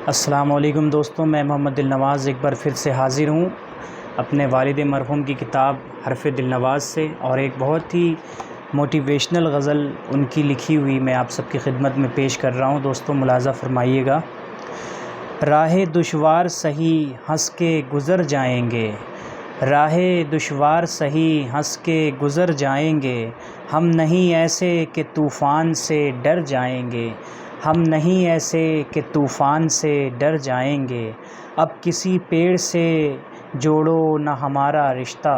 السلام علیکم دوستوں، میں محمد دل نواز ایک بار پھر سے حاضر ہوں اپنے والد مرحوم کی کتاب حرف دل نواز سے، اور ایک بہت ہی موٹیویشنل غزل ان کی لکھی ہوئی میں آپ سب کی خدمت میں پیش کر رہا ہوں۔ دوستوں ملاحظہ فرمائیے گا۔ راہ دشوار سہی ہنس کے گزر جائیں گے، راہ دشوار سہی ہنس کے گزر جائیں گے، ہم نہیں ایسے کہ طوفان سے ڈر جائیں گے، ہم نہیں ایسے کہ طوفان سے ڈر جائیں گے، اب کسی پیڑ سے جوڑو نہ ہمارا رشتہ،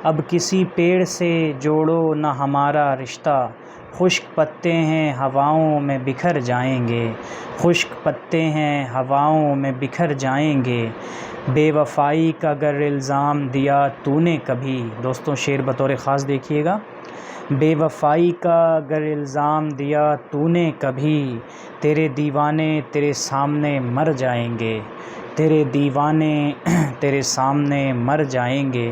اب کسی پیڑ سے جوڑو نہ ہمارا رشتہ، خشک پتے ہیں ہواؤں میں بکھر جائیں گے، خشک پتے ہیں ہواؤں میں بکھر جائیں گے، بے وفائی کا اگر الزام دیا تو نے کبھی۔ دوستوں شعر بطور خاص دیکھیے گا۔ بے وفائی کا اگر الزام دیا تو نے کبھی، تیرے دیوانے تیرے سامنے مر جائیں گے، تیرے دیوانے تیرے سامنے مر جائیں گے،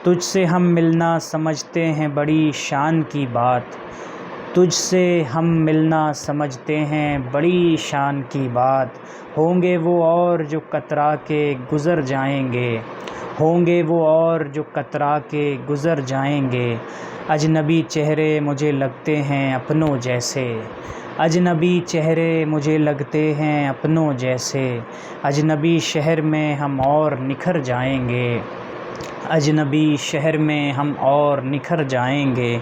تجھ سے ہم ملنا سمجھتے ہیں بڑی شان کی بات، تجھ سے ہم ملنا سمجھتے ہیں بڑی شان کی بات، ہوں گے وہ اور جو کترا کے گزر جائیں گے، ہوں گے وہ اور جو کترا کے گزر جائیں گے، اجنبی چہرے مجھے لگتے ہیں اپنوں جیسے، اجنبی چہرے مجھے لگتے ہیں اپنوں جیسے، اجنبی شہر میں ہم اور نکھر جائیں گے، اجنبی شہر میں ہم اور نکھر جائیں گے،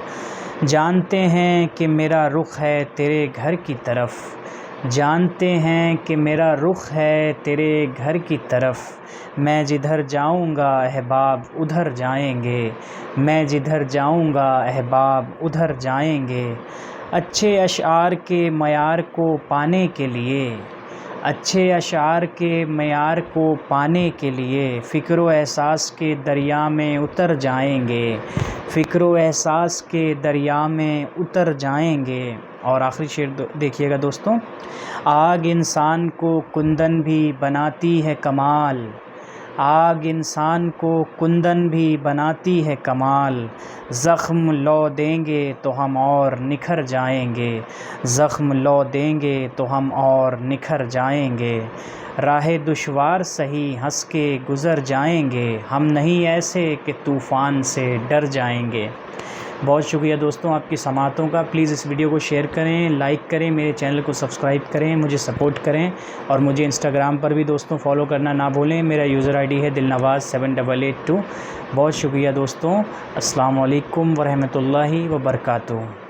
جانتے ہیں کہ میرا رخ ہے تیرے گھر کی طرف، جانتے ہیں کہ میرا رخ ہے تیرے گھر کی طرف، میں جدھر جاؤں گا احباب ادھر جائیں گے، میں جدھر جاؤں گا احباب ادھر جائیں گے، اچھے اشعار کے معیار کو پانے کے لیے، اچھے اشعار کے معیار کو پانے کے لیے، فکر و احساس کے دریا میں اتر جائیں گے، فکر و احساس کے دریا میں اتر جائیں گے۔ اور آخری شعر دیکھیے گا دوستوں۔ آگ انسان کو کندن بھی بناتی ہے کمال، آگ انسان کو کندن بھی بناتی ہے کمال، زخم لو دیں گے تو ہم اور نکھر جائیں گے، زخم لو دیں گے تو ہم اور نکھر جائیں گے، راہ دشوار سہی ہنس کے گزر جائیں گے، ہم نہیں ایسے کہ طوفان سے ڈر جائیں گے۔ بہت شکریہ دوستوں آپ کی سماعتوں کا۔ پلیز اس ویڈیو کو شیئر کریں، لائک کریں، میرے چینل کو سبسکرائب کریں، مجھے سپورٹ کریں، اور مجھے انسٹاگرام پر بھی دوستوں فالو کرنا نہ بھولیں۔ میرا یوزر آئی ڈی ہے دل نواز 7882۔ بہت شکریہ دوستوں۔ السلام علیکم ورحمۃ اللہ وبرکاتہ۔